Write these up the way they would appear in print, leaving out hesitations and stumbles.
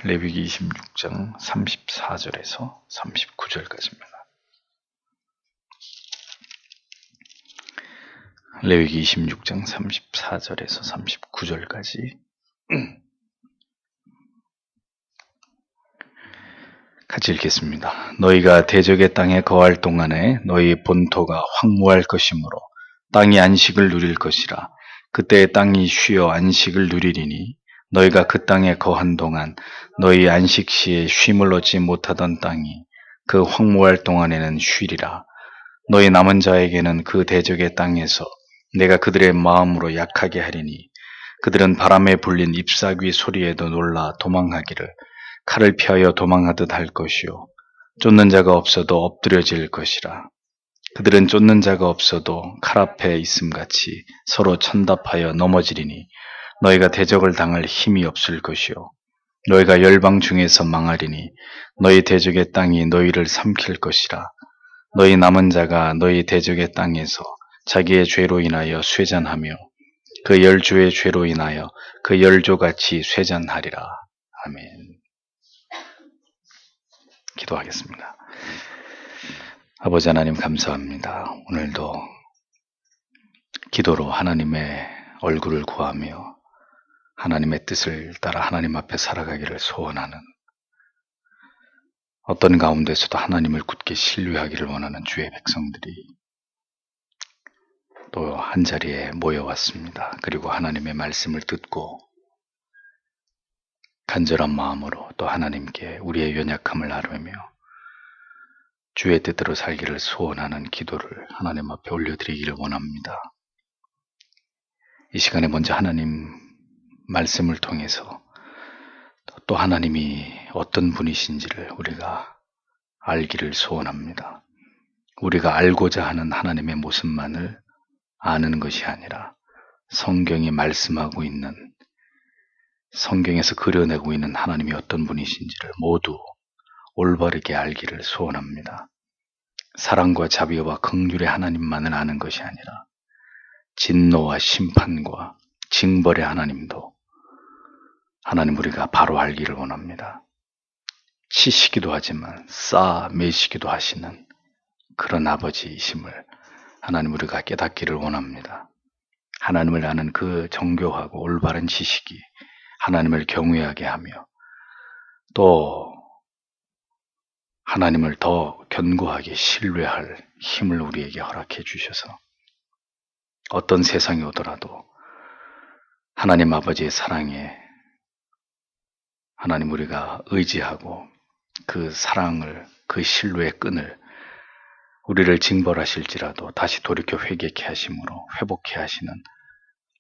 레위기 26장 34절에서 39절까지입니다. 레위기 26장 34절에서 39절까지 같이 읽겠습니다. 너희가 대적의 땅에 거할 동안에 너희 본토가 황무할 것이므로 땅이 안식을 누릴 것이라. 그때의 땅이 쉬어 안식을 누리리니 너희가 그 땅에 거한 동안 너희 안식시에 쉼을 얻지 못하던 땅이 그 황무할 동안에는 쉬리라. 너희 남은 자에게는 그 대적의 땅에서 내가 그들의 마음으로 약하게 하리니 그들은 바람에 불린 잎사귀 소리에도 놀라 도망하기를 칼을 피하여 도망하듯 할 것이요 쫓는 자가 없어도 엎드려질 것이라. 그들은 쫓는 자가 없어도 칼 앞에 있음같이 서로 천답하여 넘어지리니 너희가 대적을 당할 힘이 없을 것이요 너희가 열방 중에서 망하리니 너희 대적의 땅이 너희를 삼킬 것이라. 너희 남은 자가 너희 대적의 땅에서 자기의 죄로 인하여 쇠잔하며 그 열조의 죄로 인하여 그 열조같이 쇠잔하리라. 아멘. 기도하겠습니다. 아버지 하나님 감사합니다. 오늘도 기도로 하나님의 얼굴을 구하며 하나님의 뜻을 따라 하나님 앞에 살아가기를 소원하는, 어떤 가운데서도 하나님을 굳게 신뢰하기를 원하는 주의 백성들이 또 한자리에 모여왔습니다. 그리고 하나님의 말씀을 듣고 간절한 마음으로 또 하나님께 우리의 연약함을 아뢰며 주의 뜻대로 살기를 소원하는 기도를 하나님 앞에 올려드리기를 원합니다. 이 시간에 먼저 하나님 말씀을 통해서 또 하나님이 어떤 분이신지를 우리가 알기를 소원합니다. 우리가 알고자 하는 하나님의 모습만을 아는 것이 아니라 성경이 말씀하고 있는, 성경에서 그려내고 있는 하나님이 어떤 분이신지를 모두 올바르게 알기를 소원합니다. 사랑과 자비와 긍휼의 하나님만을 아는 것이 아니라 진노와 심판과 징벌의 하나님도 하나님 우리가 바로 알기를 원합니다. 치시기도 하지만 싸매시기도 하시는 그런 아버지이심을 하나님 우리가 깨닫기를 원합니다. 하나님을 아는 그 정교하고 올바른 지식이 하나님을 경외하게 하며 또 하나님을 더 견고하게 신뢰할 힘을 우리에게 허락해 주셔서 어떤 세상이 오더라도 하나님 아버지의 사랑에 하나님 우리가 의지하고 그 사랑을, 그 신뢰의 끈을 우리를 징벌하실지라도 다시 돌이켜 회개케 하심으로 회복케 하시는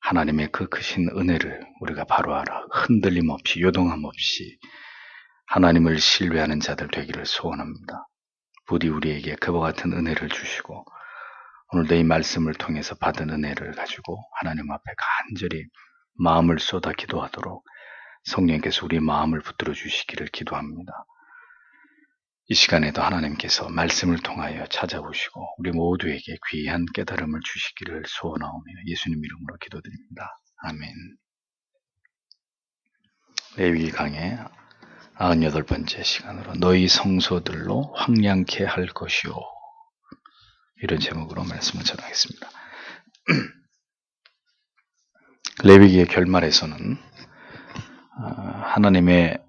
하나님의 그 크신 은혜를 우리가 바로 알아 흔들림 없이 요동함 없이 하나님을 신뢰하는 자들 되기를 소원합니다. 부디 우리에게 그와 같은 은혜를 주시고 오늘도 이 말씀을 통해서 받은 은혜를 가지고 하나님 앞에 간절히 마음을 쏟아 기도하도록 성령께서 우리 마음을 붙들어 주시기를 기도합니다. 이 시간에도 하나님께서 말씀을 통하여 찾아오시고 우리 모두에게 귀한 깨달음을 주시기를 소원하오며 예수님 이름으로 기도드립니다. 아멘. 레위기 강의 98번째 시간으로 너희 성소들로 황량케 할 것이요, 이런 제목으로 말씀을 전하겠습니다. 레위기의 결말에서는 하나님의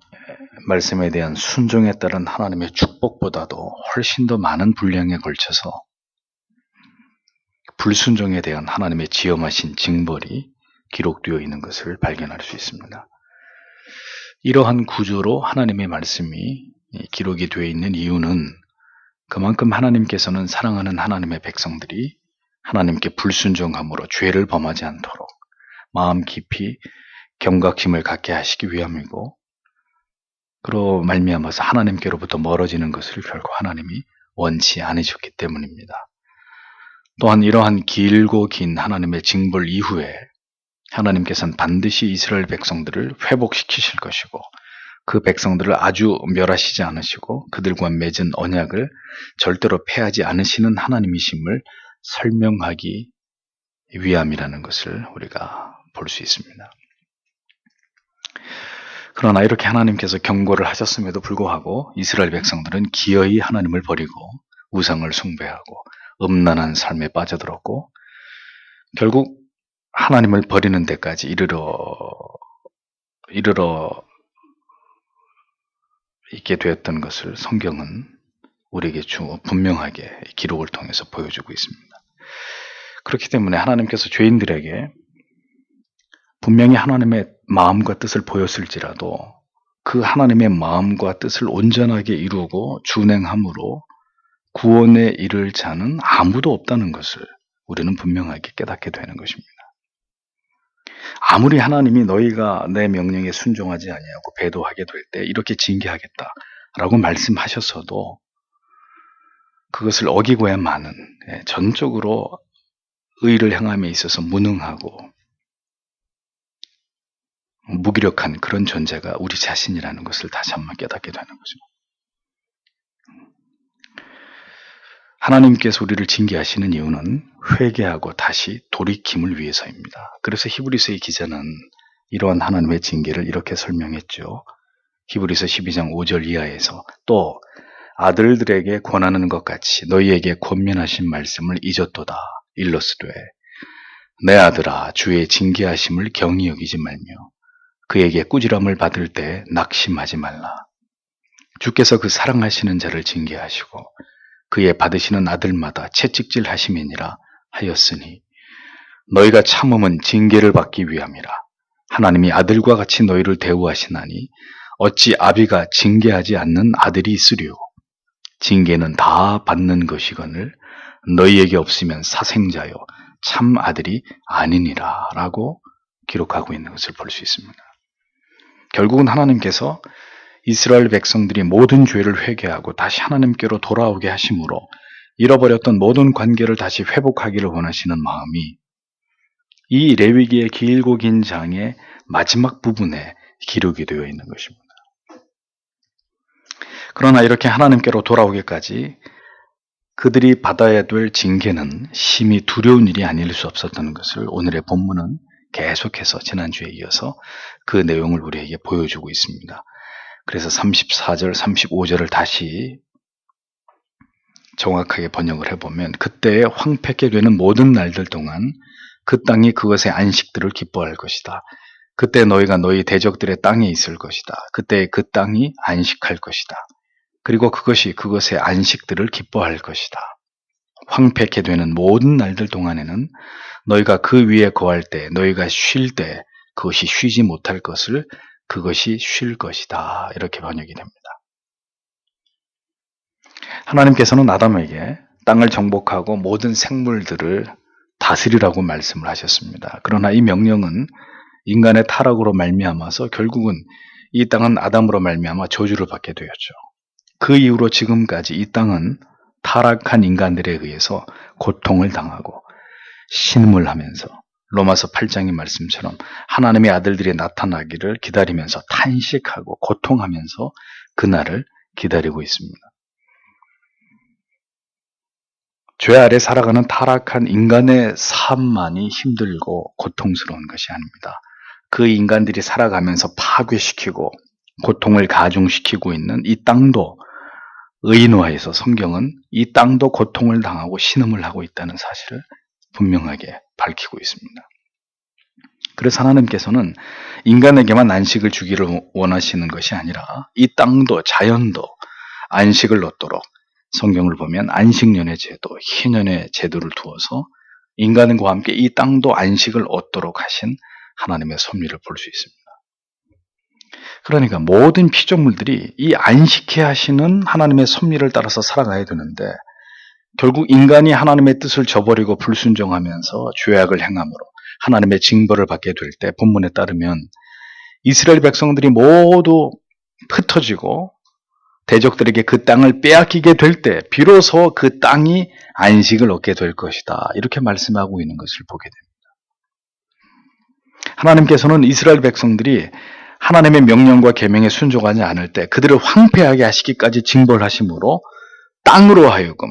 말씀에 대한 순종에 따른 하나님의 축복보다도 훨씬 더 많은 분량에 걸쳐서 불순종에 대한 하나님의 지엄하신 징벌이 기록되어 있는 것을 발견할 수 있습니다. 이러한 구조로 하나님의 말씀이 기록이 되어 있는 이유는 그만큼 하나님께서는 사랑하는 하나님의 백성들이 하나님께 불순종함으로 죄를 범하지 않도록 마음 깊이 경각심을 갖게 하시기 위함이고, 그로 말미암아서 하나님께로부터 멀어지는 것을 결코 하나님이 원치 않으셨기 때문입니다. 또한 이러한 길고 긴 하나님의 징벌 이후에 하나님께서는 반드시 이스라엘 백성들을 회복시키실 것이고 그 백성들을 아주 멸하시지 않으시고 그들과 맺은 언약을 절대로 패하지 않으시는 하나님이심을 설명하기 위함이라는 것을 우리가 볼 수 있습니다. 그러나 이렇게 하나님께서 경고를 하셨음에도 불구하고 이스라엘 백성들은 기어이 하나님을 버리고 우상을 숭배하고 음란한 삶에 빠져들었고 결국 하나님을 버리는 데까지 이르러 있게 되었던 것을 성경은 우리에게 분명하게 기록을 통해서 보여주고 있습니다. 그렇기 때문에 하나님께서 죄인들에게 분명히 하나님의 마음과 뜻을 보였을지라도 그 하나님의 마음과 뜻을 온전하게 이루고 준행함으로 구원에 이를 자는 아무도 없다는 것을 우리는 분명하게 깨닫게 되는 것입니다. 아무리 하나님이 너희가 내 명령에 순종하지 아니하고 배도하게 될 때 이렇게 징계하겠다라고 말씀하셨어도 그것을 어기고야만은 전적으로 의를 행함에 있어서 무능하고 무기력한 그런 존재가 우리 자신이라는 것을 다시 한번 깨닫게 되는 거죠. 하나님께서 우리를 징계하시는 이유는 회개하고 다시 돌이킴을 위해서입니다. 그래서 히브리서의 기자는 이러한 하나님의 징계를 이렇게 설명했죠. 히브리서 12장 5절 이하에서 또 아들들에게 권하는 것 같이 너희에게 권면하신 말씀을 잊었도다. 일러스되 내 아들아 주의 징계하심을 경히 여기지 말며 그에게 꾸지람을 받을 때 낙심하지 말라. 주께서 그 사랑하시는 자를 징계하시고 그의 받으시는 아들마다 채찍질 하심이니라 하였으니 너희가 참음은 징계를 받기 위함이라. 하나님이 아들과 같이 너희를 대우하시나니 어찌 아비가 징계하지 않는 아들이 있으리요. 징계는 다 받는 것이거늘 너희에게 없으면 사생자요 참 아들이 아니니라 라고 기록하고 있는 것을 볼 수 있습니다. 결국은 하나님께서 이스라엘 백성들이 모든 죄를 회개하고 다시 하나님께로 돌아오게 하심으로 잃어버렸던 모든 관계를 다시 회복하기를 원하시는 마음이 이 레위기의 길고 긴 장의 마지막 부분에 기록이 되어 있는 것입니다. 그러나 이렇게 하나님께로 돌아오기까지 그들이 받아야 될 징계는 심히 두려운 일이 아닐 수 없었다는 것을 오늘의 본문은 계속해서 지난주에 이어서 그 내용을 우리에게 보여주고 있습니다. 그래서 34절, 35절을 다시 정확하게 번역을 해보면 그때에 황폐케 되는 모든 날들 동안 그 땅이 그것의 안식들을 기뻐할 것이다. 그때 너희가 너희 대적들의 땅에 있을 것이다. 그때 그 땅이 안식할 것이다. 그리고 그것이 그것의 안식들을 기뻐할 것이다. 황폐케 되는 모든 날들 동안에는 너희가 그 위에 거할 때, 너희가 쉴 때 그것이 쉬지 못할 것을 그것이 쉴 것이다. 이렇게 번역이 됩니다. 하나님께서는 아담에게 땅을 정복하고 모든 생물들을 다스리라고 말씀을 하셨습니다. 그러나 이 명령은 인간의 타락으로 말미암아서 결국은 이 땅은 아담으로 말미암아 저주를 받게 되었죠. 그 이후로 지금까지 이 땅은 타락한 인간들에 의해서 고통을 당하고 신음을 하면서 로마서 8장의 말씀처럼 하나님의 아들들이 나타나기를 기다리면서 탄식하고 고통하면서 그날을 기다리고 있습니다. 죄 아래 살아가는 타락한 인간의 삶만이 힘들고 고통스러운 것이 아닙니다. 그 인간들이 살아가면서 파괴시키고 고통을 가중시키고 있는 이 땅도 의인화해서 성경은 이 땅도 고통을 당하고 신음을 하고 있다는 사실을 분명하게 밝히고 있습니다. 그래서 하나님께서는 인간에게만 안식을 주기를 원하시는 것이 아니라 이 땅도 자연도 안식을 얻도록 성경을 보면 안식년의 제도, 희년의 제도를 두어서 인간과 함께 이 땅도 안식을 얻도록 하신 하나님의 섭리를 볼 수 있습니다. 그러니까 모든 피조물들이 이 안식해 하시는 하나님의 섭리를 따라서 살아가야 되는데 결국 인간이 하나님의 뜻을 저버리고 불순종하면서 죄악을 행함으로 하나님의 징벌을 받게 될 때 본문에 따르면 이스라엘 백성들이 모두 흩어지고 대적들에게 그 땅을 빼앗기게 될 때 비로소 그 땅이 안식을 얻게 될 것이다. 이렇게 말씀하고 있는 것을 보게 됩니다. 하나님께서는 이스라엘 백성들이 하나님의 명령과 계명에 순종하지 않을 때 그들을 황폐하게 하시기까지 징벌하심으로 땅으로 하여금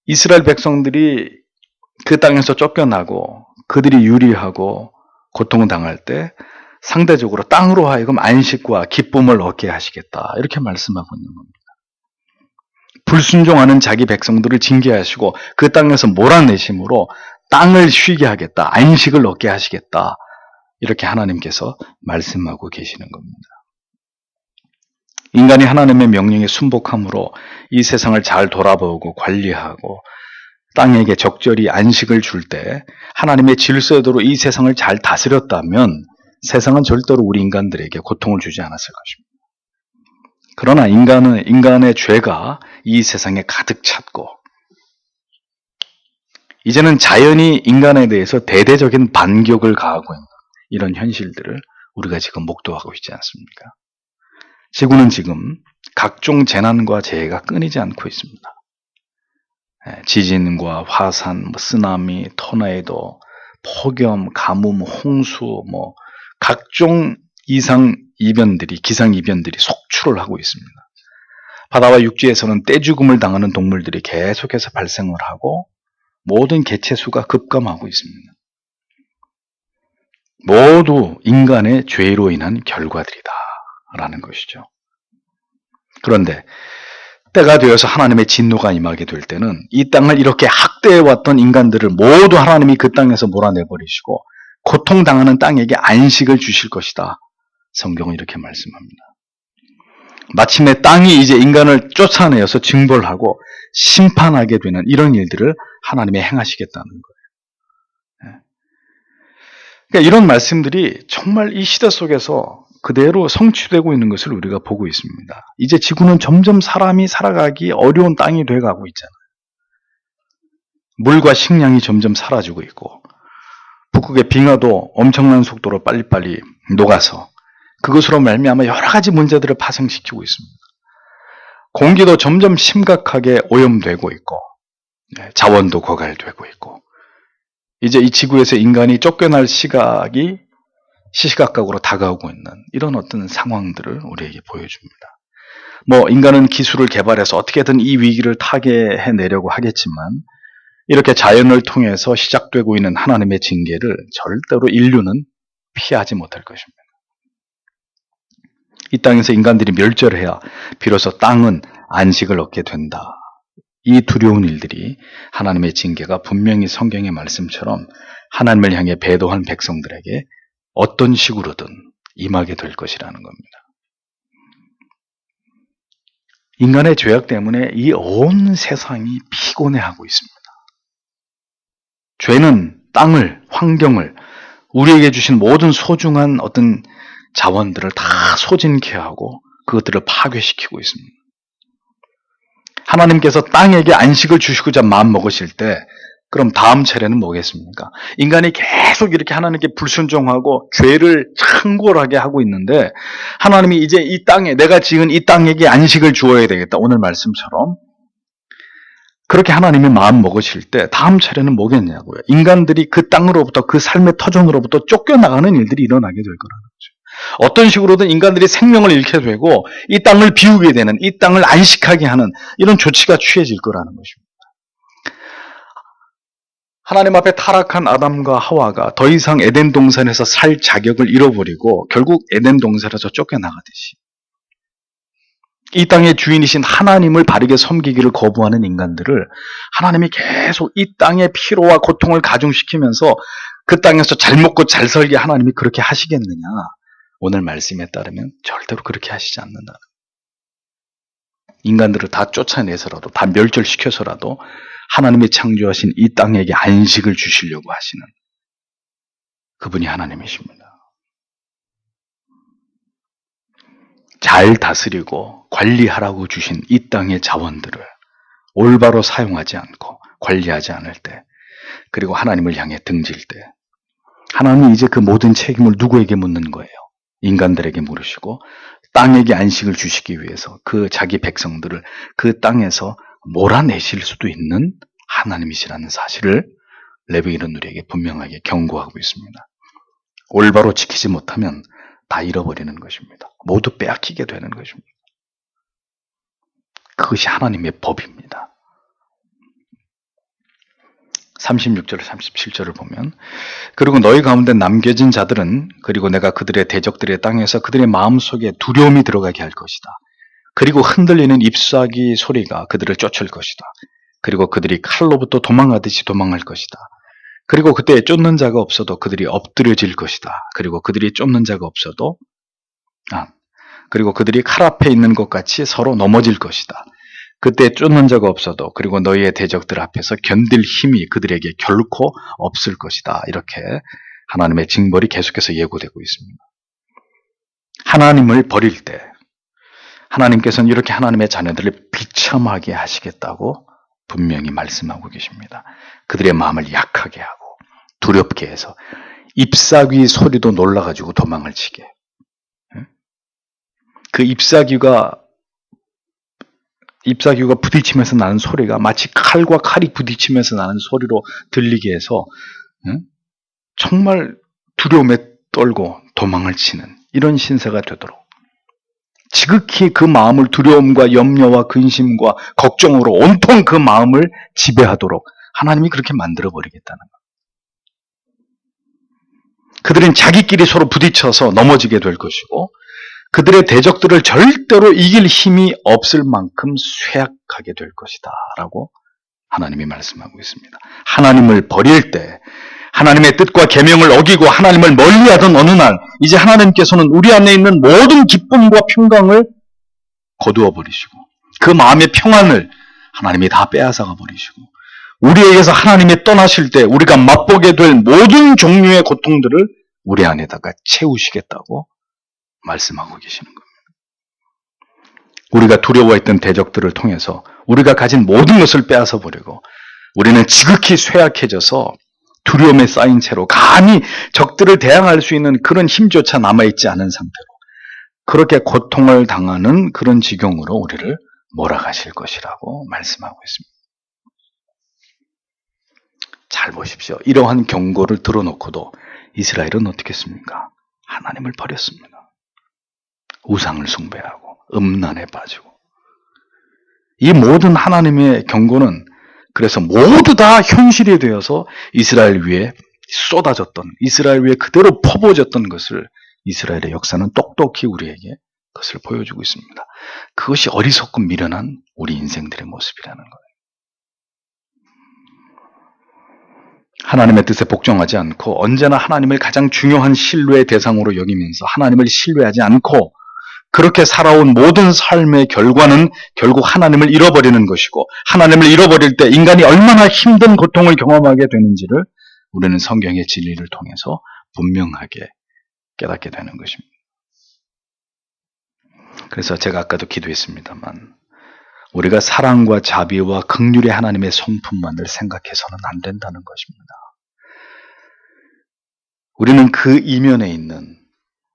이스라엘 백성들이 그 땅에서 쫓겨나고 그들이 유리하고 고통을 당할 때 상대적으로 땅으로 하여금 안식과 기쁨을 얻게 하시겠다. 이렇게 말씀하고 있는 겁니다. 불순종하는 자기 백성들을 징계하시고 그 땅에서 몰아내심으로 땅을 쉬게 하겠다. 안식을 얻게 하시겠다. 이렇게 하나님께서 말씀하고 계시는 겁니다. 인간이 하나님의 명령에 순복함으로 이 세상을 잘 돌아보고 관리하고 땅에게 적절히 안식을 줄 때 하나님의 질서대로 이 세상을 잘 다스렸다면 세상은 절대로 우리 인간들에게 고통을 주지 않았을 것입니다. 그러나 인간의 죄가 이 세상에 가득 찼고 이제는 자연이 인간에 대해서 대대적인 반격을 가하고 있는 이런 현실들을 우리가 지금 목도하고 있지 않습니까? 지구는 지금 각종 재난과 재해가 끊이지 않고 있습니다. 지진과 화산, 쓰나미, 토네이도, 폭염, 가뭄, 홍수, 각종 기상 이변들이 속출을 하고 있습니다. 바다와 육지에서는 떼죽음을 당하는 동물들이 계속해서 발생을 하고 모든 개체수가 급감하고 있습니다. 모두 인간의 죄로 인한 결과들이다라는 것이죠. 그런데 때가 되어서 하나님의 진노가 임하게 될 때는 이 땅을 이렇게 학대해왔던 인간들을 모두 하나님이 그 땅에서 몰아내버리시고 고통당하는 땅에게 안식을 주실 것이다. 성경은 이렇게 말씀합니다. 마침내 땅이 이제 인간을 쫓아내어서 징벌하고 심판하게 되는 이런 일들을 하나님이 행하시겠다는 거예요. 그러니까 이런 말씀들이 정말 이 시대 속에서 그대로 성취되고 있는 것을 우리가 보고 있습니다. 이제 지구는 점점 사람이 살아가기 어려운 땅이 돼가고 있잖아요. 물과 식량이 점점 사라지고 있고 북극의 빙하도 엄청난 속도로 빨리빨리 녹아서 그것으로 말미암아 여러 가지 문제들을 파생시키고 있습니다. 공기도 점점 심각하게 오염되고 있고 자원도 고갈되고 있고 이제 이 지구에서 인간이 쫓겨날 시각이 시시각각으로 다가오고 있는 이런 어떤 상황들을 우리에게 보여줍니다. 인간은 기술을 개발해서 어떻게든 이 위기를 타개해내려고 하겠지만 이렇게 자연을 통해서 시작되고 있는 하나님의 징계를 절대로 인류는 피하지 못할 것입니다. 이 땅에서 인간들이 멸절해야 비로소 땅은 안식을 얻게 된다. 이 두려운 일들이 하나님의 징계가 분명히 성경의 말씀처럼 하나님을 향해 배도한 백성들에게 어떤 식으로든 임하게 될 것이라는 겁니다. 인간의 죄악 때문에 이 온 세상이 피곤해하고 있습니다. 죄는 땅을, 환경을, 우리에게 주신 모든 소중한 어떤 자원들을 다 소진케 하고 그것들을 파괴시키고 있습니다. 하나님께서 땅에게 안식을 주시고자 마음먹으실 때 그럼 다음 차례는 뭐겠습니까? 인간이 계속 이렇게 하나님께 불순종하고 죄를 창궐하게 하고 있는데 하나님이 이제 이 땅에 내가 지은 이 땅에게 안식을 주어야 되겠다. 오늘 말씀처럼 그렇게 하나님이 마음 먹으실 때 다음 차례는 뭐겠냐고요. 인간들이 그 땅으로부터 그 삶의 터전으로부터 쫓겨나가는 일들이 일어나게 될 거라는 거죠. 어떤 식으로든 인간들이 생명을 잃게 되고 이 땅을 비우게 되는 이 땅을 안식하게 하는 이런 조치가 취해질 거라는 것입니다. 하나님 앞에 타락한 아담과 하와가 더 이상 에덴 동산에서 살 자격을 잃어버리고 결국 에덴 동산에서 쫓겨나가듯이 이 땅의 주인이신 하나님을 바르게 섬기기를 거부하는 인간들을 하나님이 계속 이 땅의 피로와 고통을 가중시키면서 그 땅에서 잘 먹고 잘 살게 하나님이 그렇게 하시겠느냐? 오늘 말씀에 따르면 절대로 그렇게 하시지 않는다. 인간들을 다 쫓아내서라도 다 멸절시켜서라도 하나님이 창조하신 이 땅에게 안식을 주시려고 하시는 그분이 하나님이십니다. 잘 다스리고 관리하라고 주신 이 땅의 자원들을 올바로 사용하지 않고 관리하지 않을 때 그리고 하나님을 향해 등질 때 하나님이 이제 그 모든 책임을 누구에게 묻는 거예요? 인간들에게 물으시고 땅에게 안식을 주시기 위해서 그 자기 백성들을 그 땅에서 몰아내실 수도 있는 하나님이시라는 사실을 레위기는 우리에게 분명하게 경고하고 있습니다. 올바로 지키지 못하면 다 잃어버리는 것입니다. 모두 빼앗기게 되는 것입니다. 그것이 하나님의 법입니다. 36절, 37절을 보면 그리고 너희 가운데 남겨진 자들은 그리고 내가 그들의 대적들의 땅에서 그들의 마음속에 두려움이 들어가게 할 것이다. 그리고 흔들리는 잎사귀 소리가 그들을 쫓을 것이다. 그리고 그들이 칼로부터 도망하듯이 도망할 것이다. 그리고 그때 쫓는 자가 없어도 그들이 엎드려질 것이다. 그리고 그들이 쫓는 자가 없어도 그리고 그들이 칼 앞에 있는 것 같이 서로 넘어질 것이다. 그때 쫓는 자가 없어도 그리고 너희의 대적들 앞에서 견딜 힘이 그들에게 결코 없을 것이다. 이렇게 하나님의 징벌이 계속해서 예고되고 있습니다. 하나님을 버릴 때 하나님께서는 이렇게 하나님의 자녀들을 비참하게 하시겠다고 분명히 말씀하고 계십니다. 그들의 마음을 약하게 하고 두렵게 해서 잎사귀 소리도 놀라가지고 도망을 치게. 그 잎사귀가 부딪히면서 나는 소리가 마치 칼과 칼이 부딪히면서 나는 소리로 들리게 해서 정말 두려움에 떨고 도망을 치는 이런 신세가 되도록 지극히 그 마음을 두려움과 염려와 근심과 걱정으로 온통 그 마음을 지배하도록 하나님이 그렇게 만들어버리겠다는 것. 그들은 자기끼리 서로 부딪혀서 넘어지게 될 것이고 그들의 대적들을 절대로 이길 힘이 없을 만큼 쇠약하게 될 것이다 라고 하나님이 말씀하고 있습니다. 하나님을 버릴 때 하나님의 뜻과 계명을 어기고 하나님을 멀리하던 어느 날 이제 하나님께서는 우리 안에 있는 모든 기쁨과 평강을 거두어 버리시고 그 마음의 평안을 하나님이 다 빼앗아가 버리시고 우리에게서 하나님이 떠나실 때 우리가 맛보게 될 모든 종류의 고통들을 우리 안에다가 채우시겠다고 말씀하고 계시는 겁니다. 우리가 두려워했던 대적들을 통해서 우리가 가진 모든 것을 빼앗아 버리고 우리는 지극히 쇠약해져서 두려움에 쌓인 채로 감히 적들을 대항할 수 있는 그런 힘조차 남아있지 않은 상태로 그렇게 고통을 당하는 그런 지경으로 우리를 몰아가실 것이라고 말씀하고 있습니다. 잘 보십시오. 이러한 경고를 들어놓고도 이스라엘은 어떻게 했습니까? 하나님을 버렸습니다. 우상을 숭배하고 음란에 빠지고 이 모든 하나님의 경고는 그래서 모두 다 현실이 되어서 이스라엘 위에 쏟아졌던 이스라엘 위에 그대로 퍼부어졌던 것을 이스라엘의 역사는 똑똑히 우리에게 그것을 보여주고 있습니다. 그것이 어리석고 미련한 우리 인생들의 모습이라는 거예요. 하나님의 뜻에 복종하지 않고 언제나 하나님을 가장 중요한 신뢰의 대상으로 여기면서 하나님을 신뢰하지 않고 그렇게 살아온 모든 삶의 결과는 결국 하나님을 잃어버리는 것이고 하나님을 잃어버릴 때 인간이 얼마나 힘든 고통을 경험하게 되는지를 우리는 성경의 진리를 통해서 분명하게 깨닫게 되는 것입니다. 그래서 제가 아까도 기도했습니다만 우리가 사랑과 자비와 긍휼의 하나님의 성품만을 생각해서는 안 된다는 것입니다. 우리는 그 이면에 있는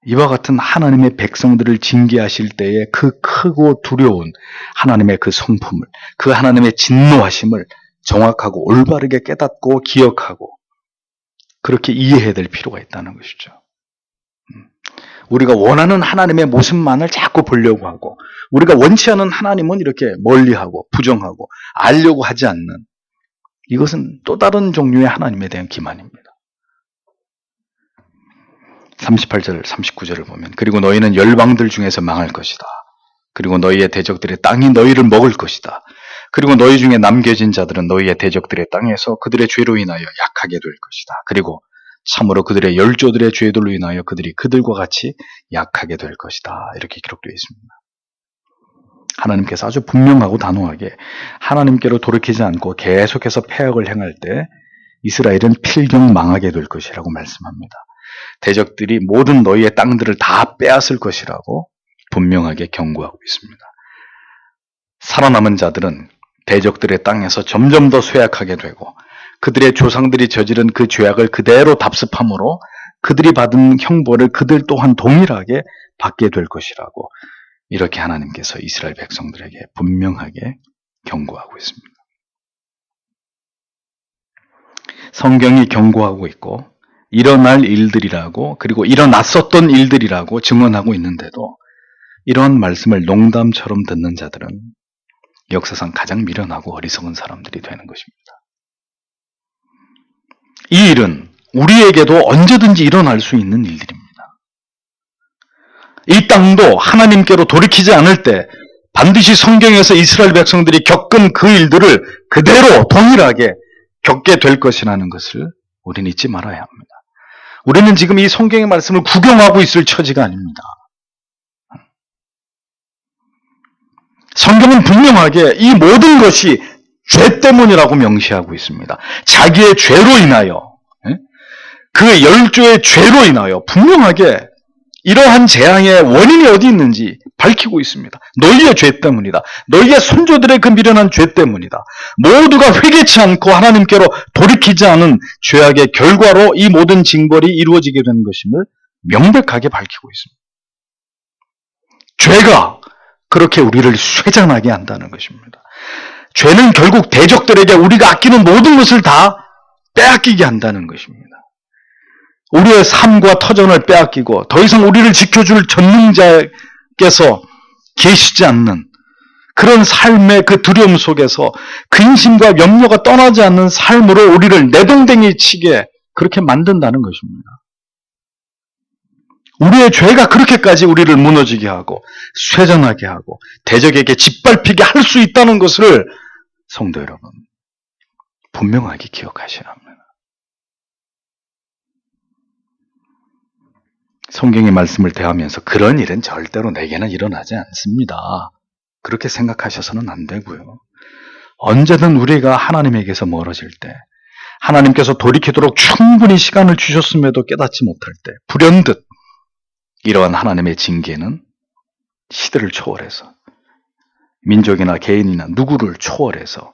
이와 같은 하나님의 백성들을 징계하실 때의 그 크고 두려운 하나님의 그 성품을, 그 하나님의 진노하심을 정확하고 올바르게 깨닫고 기억하고 그렇게 이해해야 될 필요가 있다는 것이죠. 우리가 원하는 하나님의 모습만을 자꾸 보려고 하고 우리가 원치 않은 하나님은 이렇게 멀리하고 부정하고 알려고 하지 않는 이것은 또 다른 종류의 하나님에 대한 기만입니다. 38절, 39절을 보면 그리고 너희는 열방들 중에서 망할 것이다. 그리고 너희의 대적들의 땅이 너희를 먹을 것이다. 그리고 너희 중에 남겨진 자들은 너희의 대적들의 땅에서 그들의 죄로 인하여 약하게 될 것이다. 그리고 참으로 그들의 열조들의 죄들로 인하여 그들이 그들과 같이 약하게 될 것이다. 이렇게 기록되어 있습니다. 하나님께서 아주 분명하고 단호하게 하나님께로 돌이키지 않고 계속해서 패역을 행할 때 이스라엘은 필경 망하게 될 것이라고 말씀합니다. 대적들이 모든 너희의 땅들을 다 빼앗을 것이라고 분명하게 경고하고 있습니다. 살아남은 자들은 대적들의 땅에서 점점 더 쇠약하게 되고 그들의 조상들이 저지른 그 죄악을 그대로 답습함으로 그들이 받은 형벌을 그들 또한 동일하게 받게 될 것이라고 이렇게 하나님께서 이스라엘 백성들에게 분명하게 경고하고 있습니다. 성경이 경고하고 있고 일어날 일들이라고 그리고 일어났었던 일들이라고 증언하고 있는데도 이러한 말씀을 농담처럼 듣는 자들은 역사상 가장 미련하고 어리석은 사람들이 되는 것입니다. 이 일은 우리에게도 언제든지 일어날 수 있는 일들입니다. 이 땅도 하나님께로 돌이키지 않을 때 반드시 성경에서 이스라엘 백성들이 겪은 그 일들을 그대로 동일하게 겪게 될 것이라는 것을 우리는 잊지 말아야 합니다. 우리는 지금 이 성경의 말씀을 구경하고 있을 처지가 아닙니다. 성경은 분명하게 이 모든 것이 죄 때문이라고 명시하고 있습니다. 자기의 죄로 인하여, 그 열조의 죄로 인하여 분명하게 이러한 재앙의 원인이 어디 있는지 밝히고 있습니다. 너희의 죄 때문이다. 너희의 선조들의 그 미련한 죄 때문이다. 모두가 회개치 않고 하나님께로 돌이키지 않은 죄악의 결과로 이 모든 징벌이 이루어지게 된 것임을 명백하게 밝히고 있습니다. 죄가 그렇게 우리를 쇠잔하게 한다는 것입니다. 죄는 결국 대적들에게 우리가 아끼는 모든 것을 다 빼앗기게 한다는 것입니다. 우리의 삶과 터전을 빼앗기고 더 이상 우리를 지켜줄 전능자께서 계시지 않는 그런 삶의 그 두려움 속에서 근심과 염려가 떠나지 않는 삶으로 우리를 내동댕이 치게 그렇게 만든다는 것입니다. 우리의 죄가 그렇게까지 우리를 무너지게 하고 쇠잔하게 하고 대적에게 짓밟히게 할 수 있다는 것을 성도 여러분 분명하게 기억하셔야 합니다. 성경의 말씀을 대하면서 그런 일은 절대로 내게는 일어나지 않습니다. 그렇게 생각하셔서는 안 되고요. 언제든 우리가 하나님에게서 멀어질 때 하나님께서 돌이키도록 충분히 시간을 주셨음에도 깨닫지 못할 때 불현듯 이러한 하나님의 징계는 시대를 초월해서 민족이나 개인이나 누구를 초월해서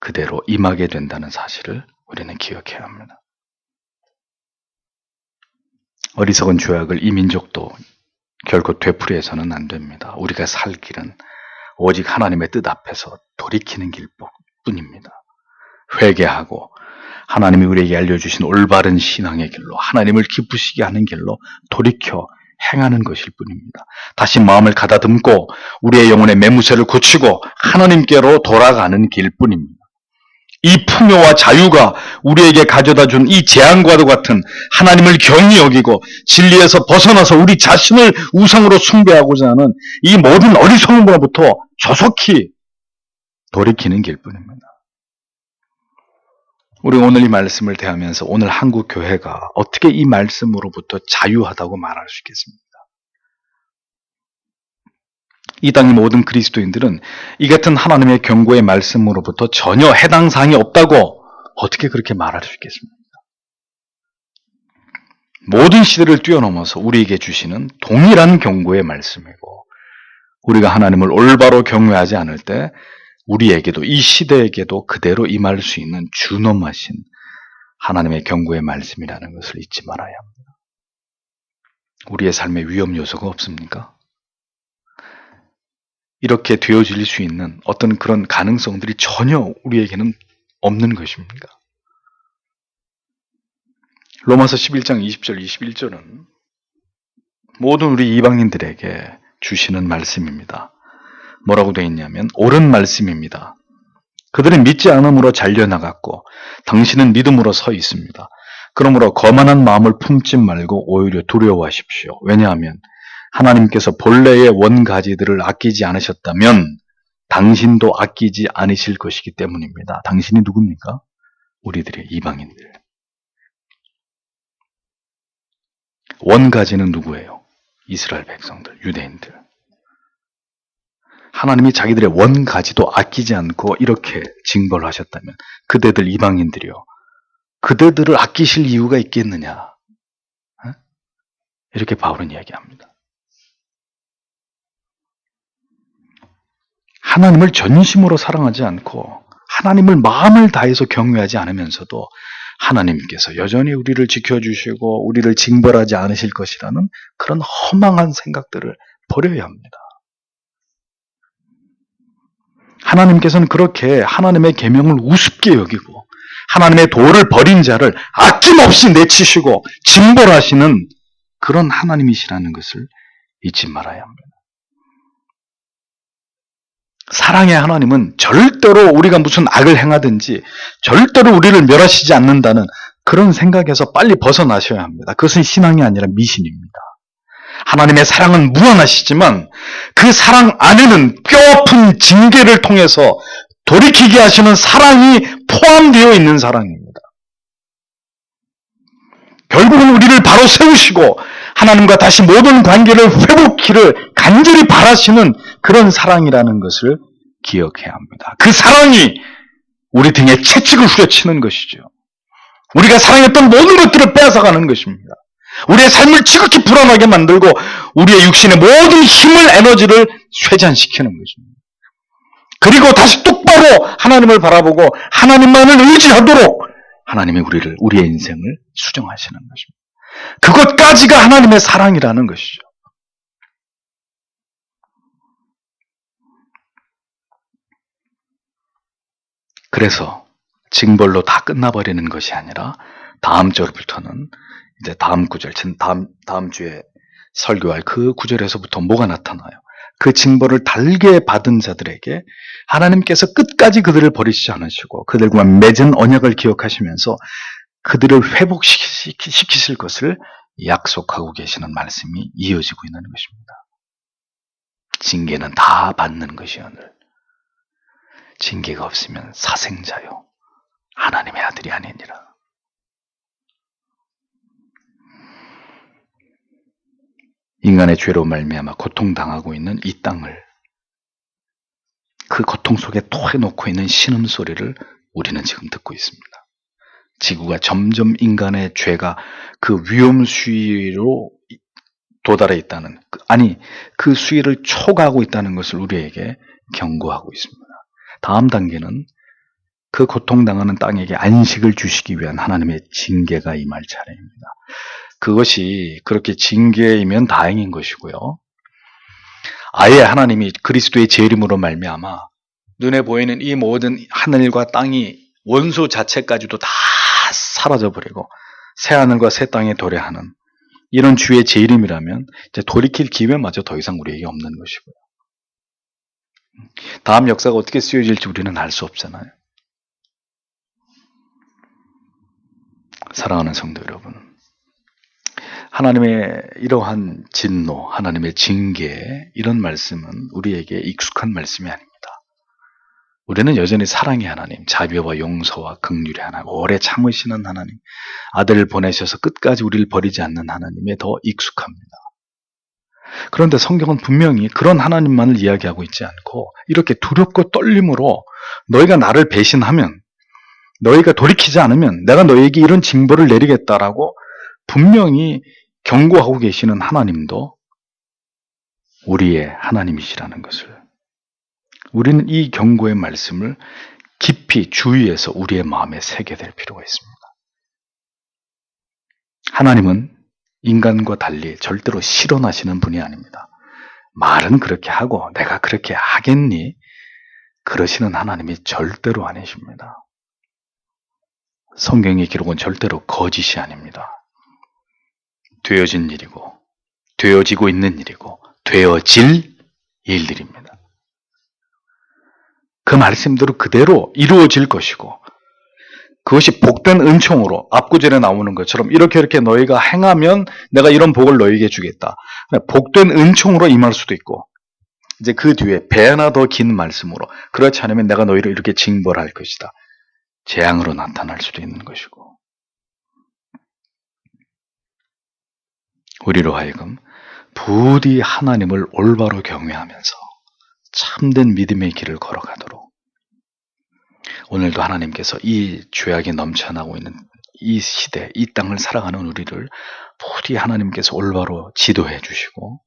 그대로 임하게 된다는 사실을 우리는 기억해야 합니다. 어리석은 죄악을 이 민족도 결코 되풀이해서는 안 됩니다. 우리가 살 길은 오직 하나님의 뜻 앞에서 돌이키는 길뿐입니다. 회개하고 하나님이 우리에게 알려주신 올바른 신앙의 길로 하나님을 기쁘시게 하는 길로 돌이켜 행하는 것일 뿐입니다. 다시 마음을 가다듬고 우리의 영혼의 매무새를 고치고 하나님께로 돌아가는 길뿐입니다. 이 풍요와 자유가 우리에게 가져다 준 이 재앙과도 같은 하나님을 경히 여기고 진리에서 벗어나서 우리 자신을 우상으로 숭배하고자 하는 이 모든 어리석음으로부터 조속히 돌이키는 길뿐입니다. 우리 오늘 이 말씀을 대하면서 오늘 한국 교회가 어떻게 이 말씀으로부터 자유하다고 말할 수 있겠습니까? 이 땅의 모든 그리스도인들은 이 같은 하나님의 경고의 말씀으로부터 전혀 해당 사항이 없다고 어떻게 그렇게 말할 수 있겠습니까? 모든 시대를 뛰어넘어서 우리에게 주시는 동일한 경고의 말씀이고 우리가 하나님을 올바로 경외하지 않을 때 우리에게도 이 시대에게도 그대로 임할 수 있는 준엄하신 하나님의 경고의 말씀이라는 것을 잊지 말아야 합니다. 우리의 삶에 위험 요소가 없습니까? 이렇게 되어질 수 있는 어떤 그런 가능성들이 전혀 우리에게는 없는 것입니까? 로마서 11장 20절 21절은 모든 우리 이방인들에게 주시는 말씀입니다. 뭐라고 되어 있냐면 옳은 말씀입니다. 그들은 믿지 않음으로 잘려나갔고 당신은 믿음으로 서 있습니다. 그러므로 거만한 마음을 품지 말고 오히려 두려워하십시오. 왜냐하면 하나님께서 본래의 원가지들을 아끼지 않으셨다면 당신도 아끼지 않으실 것이기 때문입니다. 당신이 누굽니까? 우리들의 이방인들. 원가지는 누구예요? 이스라엘 백성들, 유대인들. 하나님이 자기들의 원가지도 아끼지 않고 이렇게 징벌을 하셨다면 그대들 이방인들이요. 그대들을 아끼실 이유가 있겠느냐? 이렇게 바울은 이야기합니다. 하나님을 전심으로 사랑하지 않고 하나님을 마음을 다해서 경외하지 않으면서도 하나님께서 여전히 우리를 지켜주시고 우리를 징벌하지 않으실 것이라는 그런 허망한 생각들을 버려야 합니다. 하나님께서는 그렇게 하나님의 계명을 우습게 여기고 하나님의 도를 버린 자를 아낌없이 내치시고 징벌하시는 그런 하나님이시라는 것을 잊지 말아야 합니다. 사랑의 하나님은 절대로 우리가 무슨 악을 행하든지 절대로 우리를 멸하시지 않는다는 그런 생각에서 빨리 벗어나셔야 합니다. 그것은 신앙이 아니라 미신입니다. 하나님의 사랑은 무한하시지만 그 사랑 안에는 뼈아픈 징계를 통해서 돌이키게 하시는 사랑이 포함되어 있는 사랑입니다. 결국은 우리를 바로 세우시고 하나님과 다시 모든 관계를 회복키를 간절히 바라시는 그런 사랑이라는 것을 기억해야 합니다. 그 사랑이 우리 등에 채찍을 후려치는 것이죠. 우리가 사랑했던 모든 것들을 빼앗아가는 것입니다. 우리의 삶을 지극히 불안하게 만들고 우리의 육신의 모든 힘을, 에너지를 쇠잔시키는 것입니다. 그리고 다시 똑바로 하나님을 바라보고 하나님만을 의지하도록 하나님이 우리의 인생을 수정하시는 것입니다. 그것까지가 하나님의 사랑이라는 것이죠. 그래서 징벌로 다 끝나버리는 것이 아니라 다음 절부터는 이제 다음 구절, 다음 주에 설교할 그 구절에서부터 뭐가 나타나요? 그 징벌을 달게 받은 자들에게 하나님께서 끝까지 그들을 버리시지 않으시고 그들과 맺은 언약을 기억하시면서 그들을 회복시키실 것을 약속하고 계시는 말씀이 이어지고 있는 것입니다. 징계는 다 받는 것이오늘 징계가 없으면 사생자요 하나님의 아들이 아니니라. 인간의 죄로 말미암아 고통당하고 있는 이 땅을 그 고통 속에 토해놓고 있는 신음소리를 우리는 지금 듣고 있습니다. 지구가 점점 인간의 죄가 그 위험 수위로 도달해 있다는, 그 수위를 초과하고 있다는 것을 우리에게 경고하고 있습니다. 다음 단계는 그 고통당하는 땅에게 안식을 주시기 위한 하나님의 징계가 임할 차례입니다. 그것이 그렇게 징계이면 다행인 것이고요. 아예 하나님이 그리스도의 재림으로 말미암아 눈에 보이는 이 모든 하늘과 땅이 원소 자체까지도 다 사라져버리고 새하늘과 새 땅에 도래하는 이런 주의 재림이라면 이제 돌이킬 기회마저 더 이상 우리에게 없는 것이고요. 다음 역사가 어떻게 쓰여질지 우리는 알 수 없잖아요. 사랑하는 성도 여러분, 하나님의 이러한 진노, 하나님의 징계, 이런 말씀은 우리에게 익숙한 말씀이 아닙니다. 우리는 여전히 사랑의 하나님, 자비와 용서와 긍휼의 하나님, 오래 참으시는 하나님, 아들을 보내셔서 끝까지 우리를 버리지 않는 하나님에 더 익숙합니다. 그런데 성경은 분명히 그런 하나님만을 이야기하고 있지 않고 이렇게 두렵고 떨림으로 너희가 나를 배신하면, 너희가 돌이키지 않으면 내가 너희에게 이런 징벌을 내리겠다라고 분명히 경고하고 계시는 하나님도 우리의 하나님이시라는 것을, 우리는 이 경고의 말씀을 깊이 주의해서 우리의 마음에 새게 될 필요가 있습니다. 하나님은 인간과 달리 절대로 실현하시는 분이 아닙니다. 말은 그렇게 하고 내가 그렇게 하겠니? 그러시는 하나님이 절대로 아니십니다. 성경의 기록은 절대로 거짓이 아닙니다. 되어진 일이고, 되어지고 있는 일이고, 되어질 일들입니다. 그 말씀대로 그대로 이루어질 것이고, 그것이 복된 은총으로 앞구절에 나오는 것처럼 이렇게 너희가 행하면 내가 이런 복을 너희에게 주겠다. 복된 은총으로 임할 수도 있고, 이제 그 뒤에 배나 더 긴 말씀으로 그렇지 않으면 내가 너희를 이렇게 징벌할 것이다. 재앙으로 나타날 수도 있는 것이고, 우리로 하여금 부디 하나님을 올바로 경외하면서 참된 믿음의 길을 걸어가도록, 오늘도 하나님께서 이 죄악이 넘쳐나고 있는 이 시대, 이 땅을 살아가는 우리를 부디 하나님께서 올바로 지도해 주시고,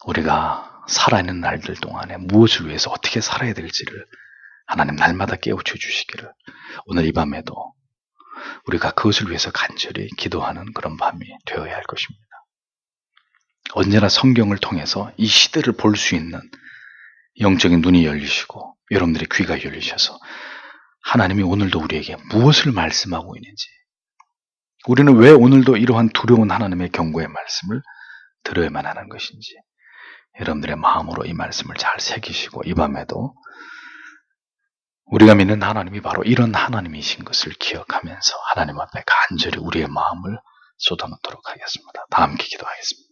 우리가 살아있는 날들 동안에 무엇을 위해서 어떻게 살아야 될지를 하나님 날마다 깨우쳐 주시기를, 오늘 이 밤에도 우리가 그것을 위해서 간절히 기도하는 그런 밤이 되어야 할 것입니다. 언제나 성경을 통해서 이 시대를 볼 수 있는 영적인 눈이 열리시고 여러분들의 귀가 열리셔서 하나님이 오늘도 우리에게 무엇을 말씀하고 있는지, 우리는 왜 오늘도 이러한 두려운 하나님의 경고의 말씀을 들어야만 하는 것인지 여러분들의 마음으로 이 말씀을 잘 새기시고 이 밤에도 우리가 믿는 하나님이 바로 이런 하나님이신 것을 기억하면서 하나님 앞에 간절히 우리의 마음을 쏟아놓도록 하겠습니다. 다 함께 기도하겠습니다.